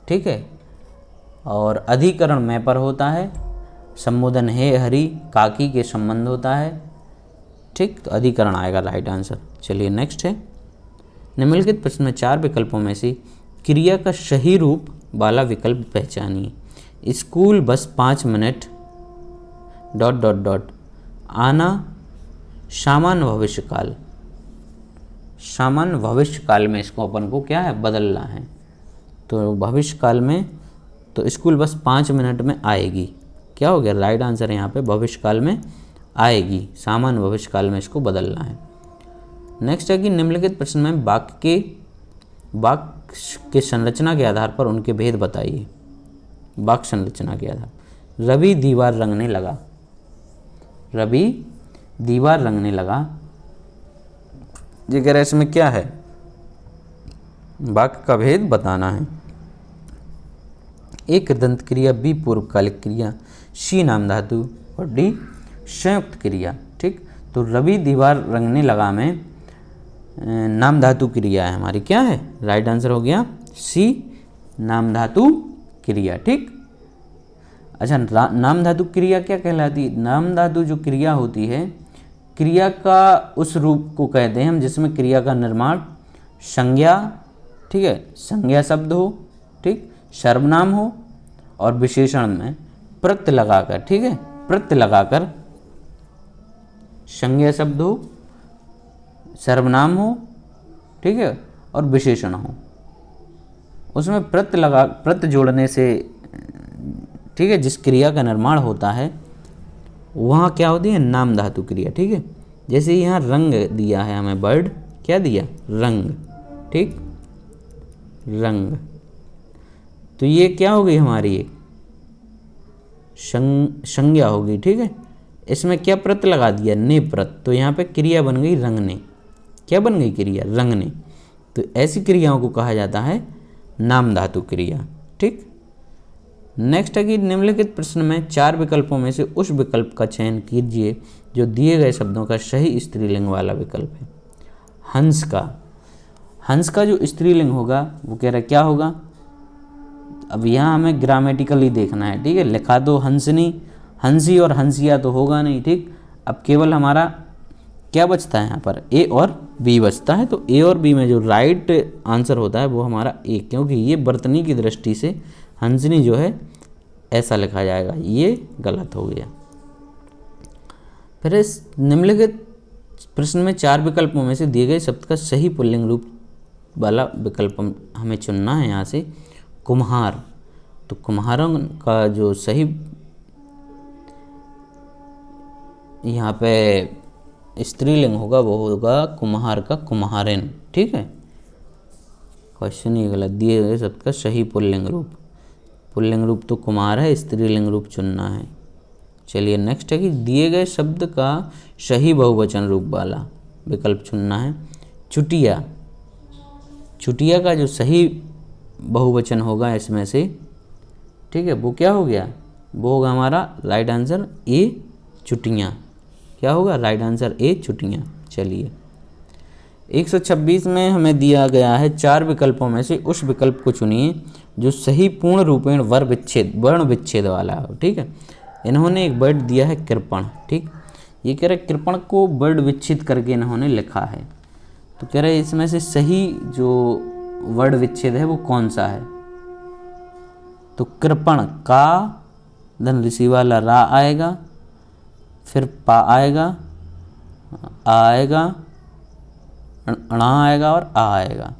ठीक है, और अधिकरण मैं पर होता है, संबोधन हे हरि काकी के संबंध होता है। ठीक, तो अधिकरण आएगा राइट आंसर। चलिए नेक्स्ट है, निम्नलिखित प्रश्न में 4 विकल्पों में से क्रिया का सही रूप वाला विकल्प पहचानिए। School bus 5 minute dot dot dot आना सामान्य भविष्यकाल। सामान्य भविष्यकाल में इसको अपन को क्या है, बदलना है। तो भविष्यकाल में तो स्कूल बस 5 मिनट में आएगी, क्या हो गया, राइट आंसर है यहाँ पे भविष्यकाल में आएगी, सामान्य भविष्यकाल में इसको बदलना है। नेक्स्ट है कि निम्नलिखित प्रश्न में वाक्य के संरचना के आधार पर उनके भेद बताइए। वाक्य संरचना के आधार। रवि दीवार रंगने लगा। रवि दीवार रंगने लगा, ये कह रहा है इसमें क्या है, वाक्य का भेद बताना है। ए कृदंत क्रिया, बी पूर्वकालिक क्रिया, सी नाम धातु और डी संयुक्त क्रिया। ठीक, तो रवि दीवार रंगने लगा में नाम धातु क्रिया है हमारी, क्या है, राइट आंसर हो गया सी नाम धातु क्रिया। ठीक, अच्छा, नाम धातु क्रिया क्या कहलाती है? नाम धातु जो क्रिया होती है, क्रिया का उस रूप को कहते हैं हम जिसमें क्रिया का निर्माण संज्ञा, ठीक है, संज्ञा शब्द हो, ठीक, सर्वनाम हो और विशेषण में प्रत्यय लगाकर, ठीक है, प्रत्यय लगाकर संज्ञा शब्द हो, सर्वनाम हो, ठीक है, और विशेषण हो, उसमें प्रत्यय जोड़ने से, ठीक है, जिस क्रिया का निर्माण होता है वहाँ क्या होती है, नाम धातु क्रिया। ठीक है, जैसे यहाँ रंग दिया है हमें, वर्ड क्या दिया, रंग, ठीक, रंग, तो ये क्या हो गई हमारी, एक संज्ञा होगी। ठीक है, इसमें क्या प्रत्यय लगा दिया, ने प्रत्यय, तो यहाँ पे क्रिया बन गई रंगने। क्या बन गई क्रिया, रंगने। तो ऐसी क्रियाओं को कहा जाता है नाम धातु क्रिया। ठीक, नेक्स्ट है कि निम्नलिखित प्रश्न में 4 विकल्पों में से उस विकल्प का चयन कीजिए जो दिए गए शब्दों का सही स्त्रीलिंग वाला विकल्प है। हंस का जो स्त्रीलिंग होगा वो कह रहा है क्या होगा, अब यहाँ हमें ग्रामेटिकली देखना है। ठीक है, लिखा तो हंसनी, हंसी और हंसिया तो होगा नहीं। ठीक, अब केवल हमारा क्या बचता है यहाँ पर, ए और बी बचता है। तो ए और बी में जो राइट आंसर होता है वो हमारा ए, क्योंकि ये वर्तनी की दृष्टि से हंसनी जो है ऐसा लिखा जाएगा, ये गलत हो गया। फिर इस निम्नलिखित प्रश्न में 4 विकल्पों में से दिए गए शब्द का सही पुल्लिंग रूप वाला विकल्प हमें चुनना है। यहाँ से कुम्हार, तो कुम्हारों का जो सही यहाँ पे स्त्रीलिंग होगा वो होगा कुम्हार का कुम्हारिन। ठीक है, क्वेश्चन ये गलत, दिए गए शब्द का सही पुल्लिंग रूप तो कुम्हार है, स्त्रीलिंग रूप चुनना है। चलिए नेक्स्ट है कि दिए गए शब्द का सही बहुवचन रूप वाला विकल्प चुनना है। चुटिया का जो सही बहुवचन होगा इसमें से, ठीक है, वो क्या हो गया, वो होगा हमारा राइट आंसर ए चुटियाँ। क्या होगा, राइट आंसर ए चुटियाँ। चलिए 126 में हमें दिया गया है 4 विकल्पों में से उस विकल्प को चुनिए जो सही पूर्ण रूपेण वर्ण विच्छेद वाला हो। ठीक है, इन्होंने एक वर्ड दिया है कृपण। ठीक, ये कह रहे कृपण को वर्ड विच्छेद करके इन्होंने लिखा है, तो कह रहे इसमें से सही जो वर्ड विच्छेद है वो कौन सा है। तो कृपण का धन ऋषि वाला रा आएगा, फिर पा आएगा, आ आएगा, अणा आएगा और आ आएगा।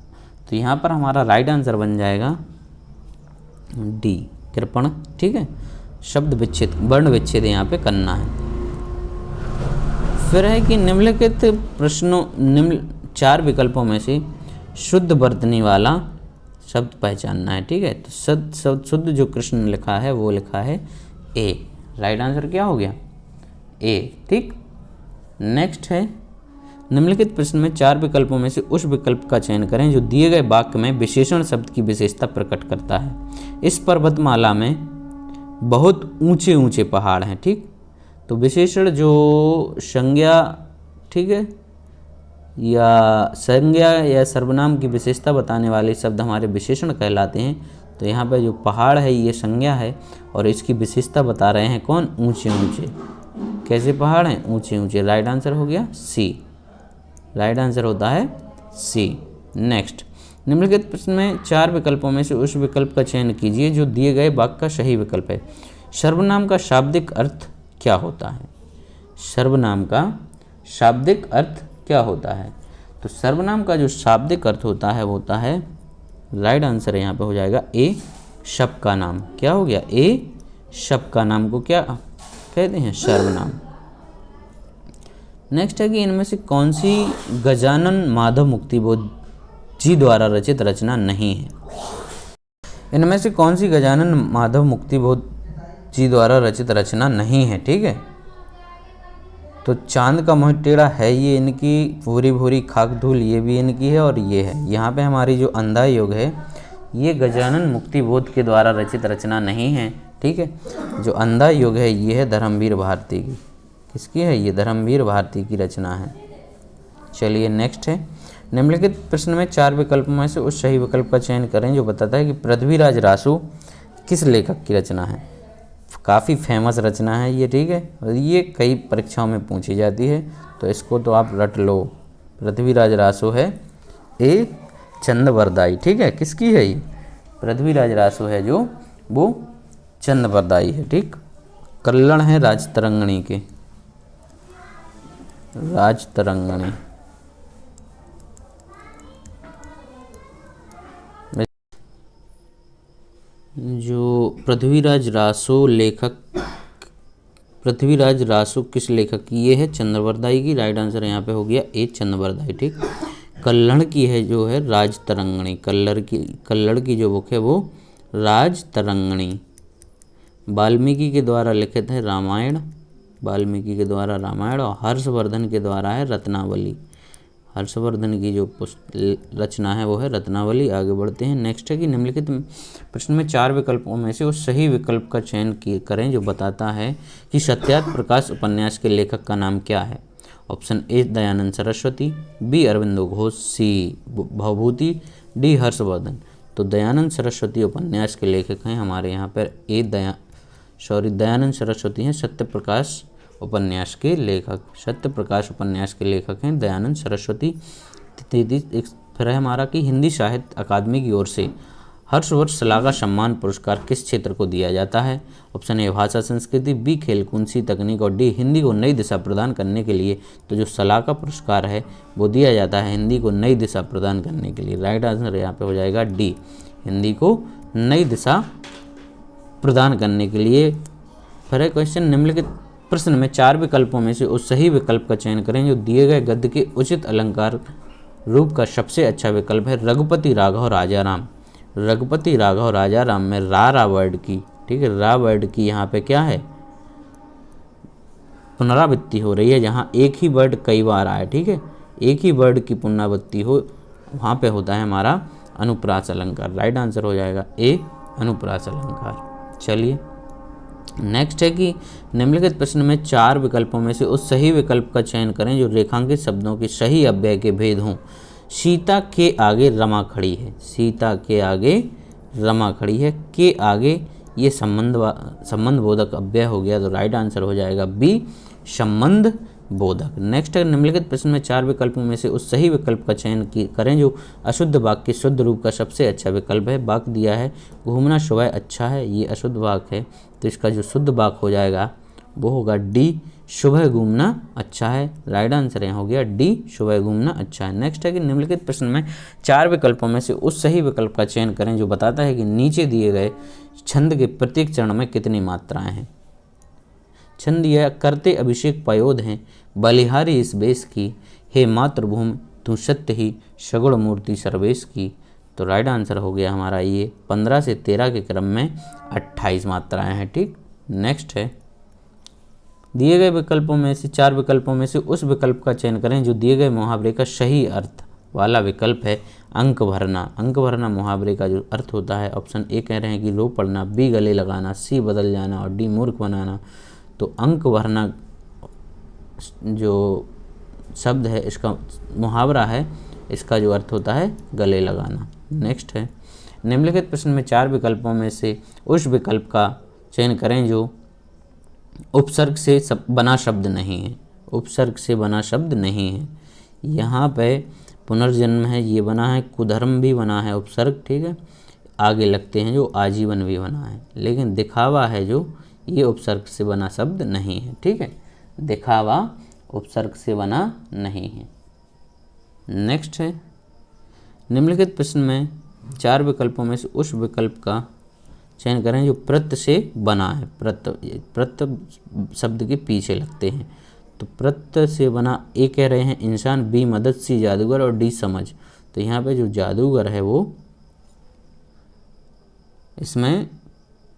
तो यहाँ पर हमारा राइट आंसर बन जाएगा डी कृपण। ठीक है, शब्द विच्छेद, वर्ण विच्छेद यहाँ पे करना है। फिर है कि निम्नलिखित प्रश्नों 4 विकल्पों में से शुद्ध वर्तनी वाला शब्द पहचानना है। ठीक है, तो शुद्ध जो कृष्ण ने लिखा है वो लिखा है ए, राइट आंसर क्या हो गया, ए। ठीक, नेक्स्ट है निम्नलिखित प्रश्न में 4 विकल्पों में से उस विकल्प का चयन करें जो दिए गए वाक्य में विशेषण शब्द की विशेषता प्रकट करता है। इस पर्वतमाला में बहुत ऊंचे ऊंचे पहाड़ हैं। ठीक, तो विशेषण जो संज्ञा, ठीक है, या संज्ञा या सर्वनाम की विशेषता बताने वाले शब्द हमारे विशेषण कहलाते हैं। तो यहाँ पे जो पहाड़ है ये संज्ञा है और इसकी विशेषता बता रहे हैं कौन, ऊंचे ऊंचे। कैसे पहाड़ हैं, ऊंचे ऊंचे। राइट आंसर हो गया सी, राइट आंसर होता है सी। नेक्स्ट, निम्नलिखित प्रश्न में 4 विकल्पों में से उस विकल्प का चयन कीजिए जो दिए गए वाक्य का सही विकल्प है। सर्वनाम का शाब्दिक अर्थ क्या होता है? सर्वनाम का शाब्दिक अर्थ क्या होता है? तो सर्वनाम का जो शाब्दिक अर्थ होता है वो होता है, राइट आंसर यहाँ पे हो जाएगा ए, शब्द का नाम। क्या हो गया? ए, शब्द का नाम को क्या कहते हैं? सर्वनाम। नेक्स्ट है कि इनमें से कौन सी गजानन माधव मुक्तिबोध जी द्वारा रचित रचना नहीं है? इनमें से कौन सी गजानन माधव मुक्तिबोध जी द्वारा रचित रचना नहीं है? ठीक है, तो चांद का मोह टेढ़ा है, ये इनकी, भूरी भूरी खाक धूल ये भी इनकी है, और ये है। यहाँ पे हमारी जो अंधा योग है ये गजानन मुक्तिबोध के द्वारा रचित रचना नहीं है। ठीक है, जो अंधा योग है ये है धर्मवीर भारती की। किसकी है? ये धर्मवीर भारती की रचना है। चलिए नेक्स्ट है, निम्नलिखित प्रश्न में 4 विकल्पों में से उस सही विकल्प का चयन करें जो बताता है कि पृथ्वीराज रासो किस लेखक की रचना है। काफ़ी फेमस रचना है ये। ठीक है, और ये कई परीक्षाओं में पूछी जाती है, तो इसको तो आप रट लो। पृथ्वीराज रासो है ए चंदवरदाई। ठीक है, किसकी है ये? पृथ्वीराज रासो है जो वो चंदवरदाई है। ठीक, कल्लण है राजतरंगिणी के, राजतरंगिणी। जो पृथ्वीराज रासो लेखक, पृथ्वीराज रासो किस लेखक की? ये है चंदवरदाई की। राइट आंसर यहाँ पे हो गया ए, चंदवरदाई। ठीक, कल्लड़ की है जो है राजतरंगिणी। कल्लड़ की जो बुक है वो राजतरंगिणी। वाल्मीकि के द्वारा लिखित है रामायण, वाल्मीकि के द्वारा रामायण, और हर्षवर्धन के द्वारा है रत्नावली। हर्षवर्धन की जो रचना है वो है रत्नावली। आगे बढ़ते हैं। नेक्स्ट है कि निम्नलिखित प्रश्न में 4 विकल्पों में से उस सही विकल्प का चयन करें जो बताता है कि सत्यार्थ प्रकाश उपन्यास के लेखक का नाम क्या है। Option A Dayanand Saraswati, B Aurobindo Ghosh, C Bhavabhuti, D Harshavardhan. तो दयानंद सरस्वती उपन्यास के लेखक हैं हमारे यहाँ पर दयानंद सरस्वती हैं सत्य प्रकाश उपन्यास के लेखक। सत्य प्रकाश उपन्यास के लेखक हैं दयानंद सरस्वती। फिर है हमारा कि हिंदी साहित्य अकादमी की ओर से हर्षवर्ष शलाका सम्मान पुरस्कार किस क्षेत्र को दिया जाता है। ऑप्शन ए भाषा संस्कृति, बी खेल कूद सी तकनीक, और डी हिंदी को नई दिशा प्रदान करने के लिए। तो जो शलाका पुरस्कार है वो दिया जाता है हिंदी को नई दिशा प्रदान करने के लिए। राइट आंसर यहाँ पे हो जाएगा डी, हिंदी को नई दिशा प्रदान करने के लिए। फिर है क्वेश्चन, निम्नलिखित प्रश्न में 4 विकल्पों में से उस सही विकल्प का चयन करें जो दिए गए गद्य के उचित अलंकार रूप का सबसे अच्छा विकल्प है। रघुपति राघव राजाराम। रघुपति राघव राजाराम में रा वर्ड की, ठीक है, रा वर्ड की यहाँ पे क्या है? पुनरावृत्ति हो रही है। जहाँ एक ही वर्ड कई बार आए, ठीक है, एक ही वर्ड की पुनरावृत्ति हो, वहाँ पे होता है हमारा अनुप्रास अलंकार। राइट आंसर हो जाएगा ए, अनुप्रास अलंकार। चलिए नेक्स्ट है कि निम्नलिखित प्रश्न में 4 विकल्पों में से उस सही विकल्प का चयन करें जो रेखांकित शब्दों के सही अव्यय के भेद हों। सीता के आगे रमा खड़ी है। सीता के आगे रमा खड़ी है, के आगे ये संबंध बोधक अव्यय हो गया। तो राइट आंसर हो जाएगा बी, संबंध बोधक। नेक्स्ट है निम्नलिखित प्रश्न में 4 विकल्पों में से उस सही विकल्प का चयन करें जो अशुद्ध वाक्य के शुद्ध रूप का सबसे अच्छा विकल्प है। वाक्य दिया है घूमना सुबह अच्छा है, ये अशुद्ध वाक्य है, तो इसका जो शुद्ध वाक्य हो जाएगा वो होगा डी, सुबह घूमना अच्छा है। राइट आंसर यहाँ हो गया डी, सुबह घूमना अच्छा है। नेक्स्ट है कि निम्नलिखित प्रश्न में 4 विकल्पों में से उस सही विकल्प का चयन करें जो बताता है कि नीचे दिए गए छंद के प्रत्येक चरण में कितनी मात्राएं हैं। छंद यह करते अभिषेक पयोध हैं, बलिहारी इस बेश की, हे मातृभूमि तू सत्य ही, सगुण मूर्ति सर्वेश की। तो राइट आंसर हो गया हमारा ये 15 से 13 के क्रम में 28 मात्राएं हैं। ठीक, नेक्स्ट है दिए गए विकल्पों में से 4 विकल्पों में से उस विकल्प का चयन करें जो दिए गए मुहावरे का सही अर्थ वाला विकल्प है। अंक भरना। अंक भरना मुहावरे का जो अर्थ होता है, ऑप्शन ए कह रहे हैं कि रो पढ़ना, बी गले लगाना, सी बदल जाना, और डी मूर्ख बनाना। तो अंक भरना जो शब्द है, इसका मुहावरा है, इसका जो अर्थ होता है गले लगाना। नेक्स्ट है निम्नलिखित प्रश्न में 4 विकल्पों में से उस विकल्प का चयन करें जो उपसर्ग से बना शब्द नहीं है। उपसर्ग से बना शब्द नहीं है। यहाँ पे पुनर्जन्म है ये बना है, कुधर्म भी बना है उपसर्ग, ठीक है, आगे लगते हैं जो आजीवन भी बना है, लेकिन दिखावा है जो ये उपसर्ग से बना शब्द नहीं है, ठीक है, दिखावा उपसर्ग से बना नहीं है। नेक्स्ट है, निम्नलिखित प्रश्न में 4 विकल्पों में से उस विकल्प का चयन करें जो प्रत्य से बना है। प्रत्य शब्द के पीछे लगते हैं, तो प्रत्य से बना ए कह रहे हैं इंसान, बी मदद, सी जादूगर और डी समझ। तो यहाँ पे जो जादूगर है वो इसमें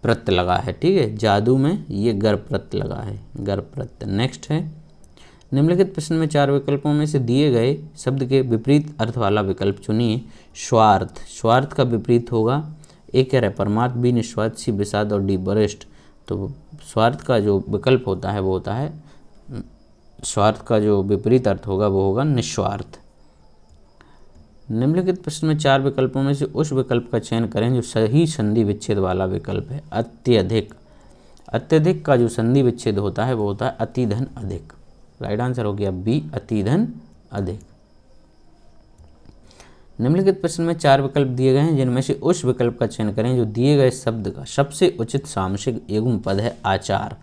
प्रत्य लगा है, ठीक है, जादू में ये गर प्रत्य लगा है, गर प्रत्य। नेक्स्ट है, निम्नलिखित प्रश्न में 4 विकल्पों में से दिए गए शब्द के विपरीत अर्थ वाला विकल्प चुनिए। स्वार्थ, स्वार्थ का विपरीत होगा, ए कह रहा है परमार्थ, बी निस्वार्थ, सी विषाद और डी वरिष्ठ। तो स्वार्थ का जो विकल्प होता है वो होता है, स्वार्थ का जो विपरीत अर्थ होगा वो होगा निस्वार्थ। निम्नलिखित प्रश्न में 4 विकल्पों में से उस विकल्प का चयन करें जो सही संधि विच्छेद वाला विकल्प है। अत्यधिक, अत्यधिक का जो संधि विच्छेद होता है वो होता है अति धन अधिक। राइट आंसर हो गया बी, अति धन अधिक। निम्नलिखित प्रश्न में 4 विकल्प दिए गए हैं जिनमें से उस विकल्प का चयन करें जो दिए गए शब्द का सबसे उचित सामसिक युग्म पद है। आचार,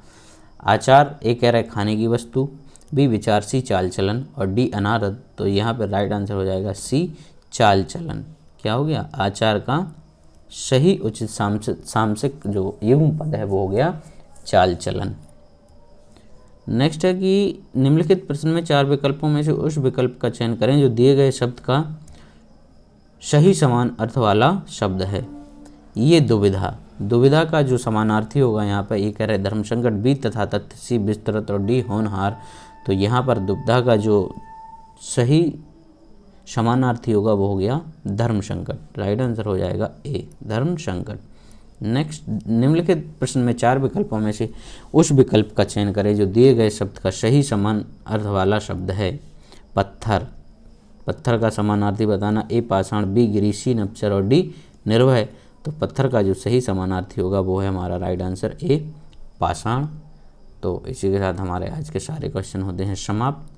आचार ए कह रहा है खाने की वस्तु, बी विचार, सी चाल चलन और डी अनारद। तो यहाँ पर राइट आंसर हो जाएगा सी चाल चलन। क्या हो गया, आचार का सही उचित सामसिक जो युग्म पद है वो हो गया चाल चलन। नेक्स्ट है कि निम्नलिखित प्रश्न में 4 विकल्पों में से उस विकल्प का चयन करें जो दिए गए शब्द का सही समान अर्थ वाला शब्द है। ये दुविधा, दुविधा का जो समानार्थी होगा यहाँ पर ये कह रहे धर्म संकट, बी तथा तथ्य, सी विस्तृत और डी होनहार। तो यहाँ पर दुविधा का जो सही समानार्थी होगा वो हो गया धर्म संकट। राइट आंसर हो जाएगा ए, धर्म संकट। नेक्स्ट, निम्नलिखित प्रश्न में 4 विकल्पों में से उस विकल्प का चयन करें जो दिए गए शब्द का सही समान अर्थ वाला शब्द है। पत्थर, पत्थर का समानार्थी बताना, ए पाषाण, बी गिरी, सी नप्सर और डी निर्भय। तो पत्थर का जो सही समानार्थी होगा वो है हमारा राइट आंसर ए, पाषाण। तो इसी के साथ हमारे आज के सारे क्वेश्चन होते हैं समाप्त।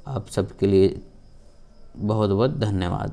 आप सबके लिए बहुत बहुत धन्यवाद।